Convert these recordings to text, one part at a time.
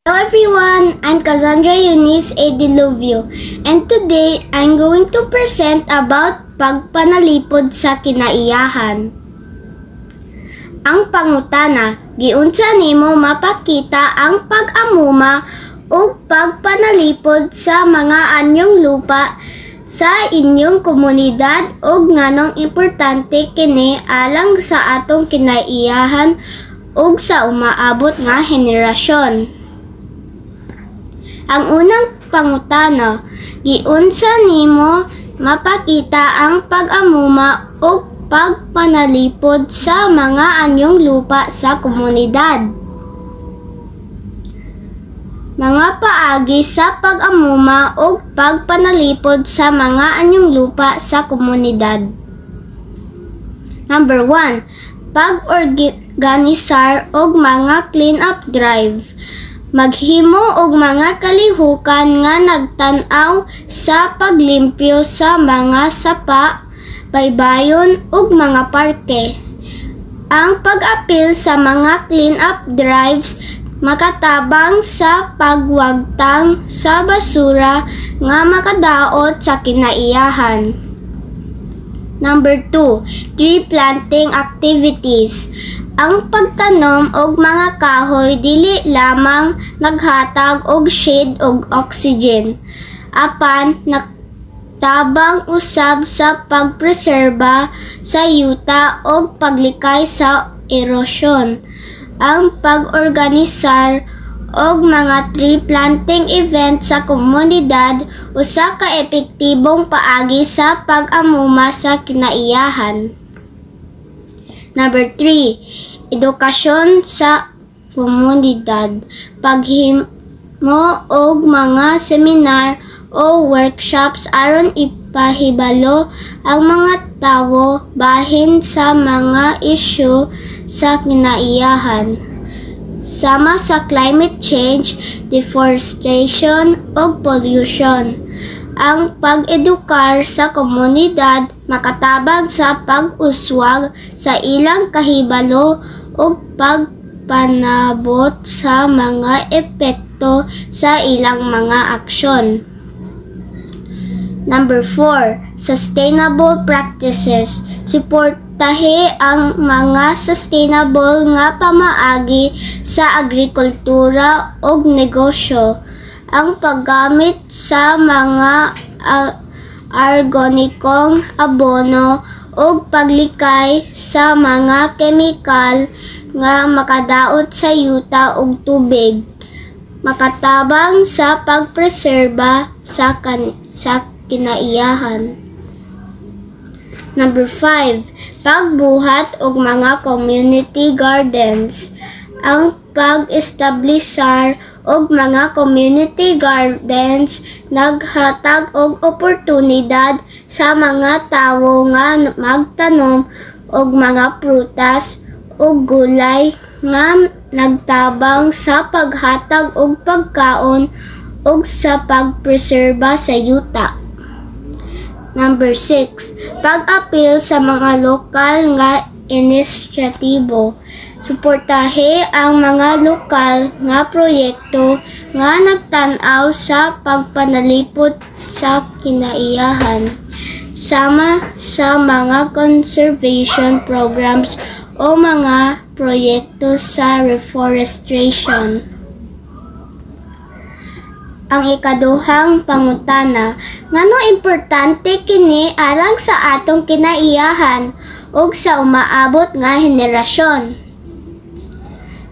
Hello everyone, I'm Cassandra Eunice A. Diluvio, and today I'm going to present about pagpanalipod sa kinaiyahan. Ang pangutana, giunsa nimo mapakita ang pag-amuma o pagpanalipod sa mga anyong lupa sa inyong komunidad o nganong importante kini alang sa atong kinaiyahan o sa umaabot nga henerasyon. Ang unang pangutana, giunsa nimo mapakita ang pag-amuma o pagpanalipod sa mga anyong lupa sa komunidad. Mga paagi sa pag-amuma o pagpanalipod sa mga anyong lupa sa komunidad. Number 1, pag-organisar og mga clean-up drive. Maghimo og mga kalihukan nga nagtan-aw sa paglimpyo sa mga sapa, baybayon ug mga parke. Ang pag-apil sa mga clean-up drives makatabang sa pagwagtang sa basura nga makadaot sa kinaiyahan. Number 2, tree planting activities. Ang pagtanom og mga kahoy dili lamang naghatag og shade og oxygen, apan nagtabang usab sa pagpreserba sa yuta og paglikay sa erosyon. Ang pag-organisar og mga tree planting event sa komunidad usa ka epektibong paagi sa pag-amuma sa kinaiyahan. Number 3, edukasyon sa komunidad. Paghimo og mga seminar o workshops aron ipahibalo ang mga tawo bahin sa mga isyu sa kinaiyahan. Sama sa climate change, deforestation ug pollution. Ang pag-edukar sa komunidad makatabang sa pag-uswag sa ilang kahibalo ug pagpanabot sa mga epekto sa ilang mga aksyon. Number 4, sustainable practices. Suportahe ang mga sustainable nga pamaagi sa agrikultura ug negosyo. Ang paggamit sa mga organikong abono o paglikay sa mga kemikal nga makadaot sa yuta ug tubig, makatabang sa pagpreserba sa kinaiyahan. Number 5, pagbuhat og mga community gardens. Ang pag-establishar og mga community gardens naghatag og oportunidad sa mga tawo nga magtanom og mga prutas ug gulay nga nagtabang sa paghatag og pagkaon ug sa pagpreserba sa yuta. Number 6, pag-apil sa mga lokal nga inisyatibo. Suportahe ang mga lokal nga proyekto nga nagtan-aw sa pagpanalipod sa kinaiyahan, sama sa mga conservation programs o mga proyekto sa reforestation. Ang ikaduhang pangutana, ngano importante kini alang sa atong kinaiyahan ug sa umaabot nga henerasyon?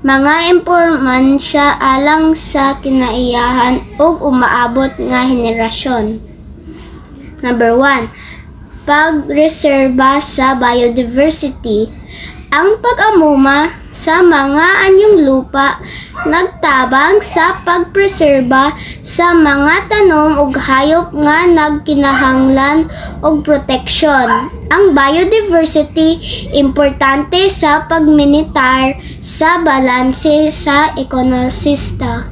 Mga impormansya alang sa kinaiyahan ug umaabot nga henerasyon. Number 1, pagreserba sa biodiversity. Ang pag-amuma sa mga anyong lupa nagtabang sa pagpreserba sa mga tanom ug hayop nga nagkinahanglan og proteksyon. Ang biodiversity importante sa pagmonitor sa balanse sa ekosistema.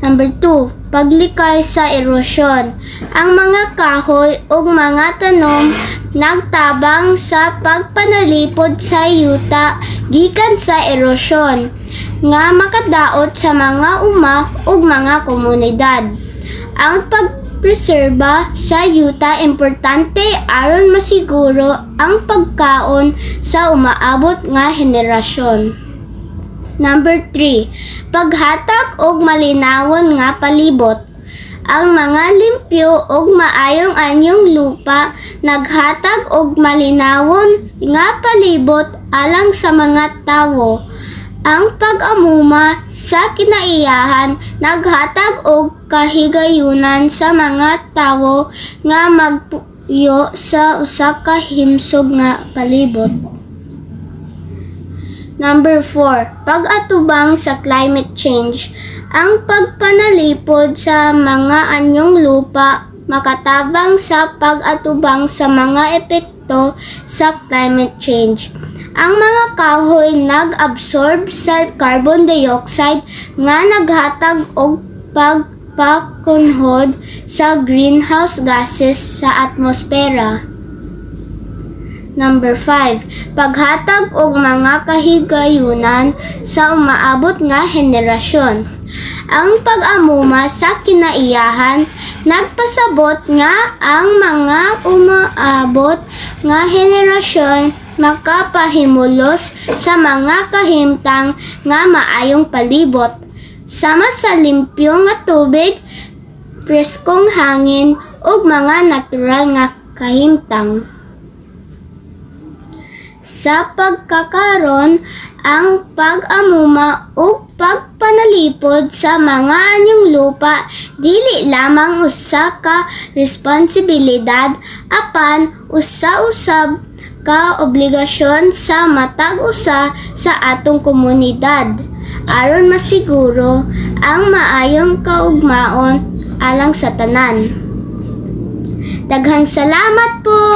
Number 2, paglikay sa erosyon. Ang mga kahoy ug mga tanom nagtabang sa pagpanalipod sa yuta gikan sa erosyon. nga makadaot sa mga uma ug mga komunidad. Ang pagpreserba sa yuta importante aron masiguro ang pagkaon sa umaabot nga henerasyon. Number 3, paghatag og malinawon nga palibot. Ang mga limpyo ug maayong anyong lupa naghatag og malinawon nga palibot alang sa mga tawo. Ang pag-amuma sa kinaiyahan naghatag og kahigayunan sa mga tawo nga magpuyo sa usa ka himsog nga palibot. Number 4, pag-atubang sa climate change. Ang pagpanalipod sa mga anyong lupa makatabang sa pag-atubang sa mga epekto sa climate change. Ang mga kahoy nag-absorb sa carbon dioxide nga naghatag og pagpakunhod sa greenhouse gases sa atmosfera. Number 5, paghatag og mga kahigayunan sa umaabot nga henerasyon. Ang pag-amuma sa kinaiyahan nagpasabot nga ang mga umaabot nga henerasyon makapahimulos sa mga kahimtang nga maayong palibot, sama sa limpyo nga tubig, preskong hangin ug mga natural nga kahimtang. Sa pagkakaron, ang pag-amuma o pagpanalipod sa mga anyong lupa dili lamang usa ka responsibilidad apan usa-usab ka obligasyon sa matag usa sa atong komunidad aron masiguro ang maayong kaugmaon alang sa tanan. Daghang salamat po!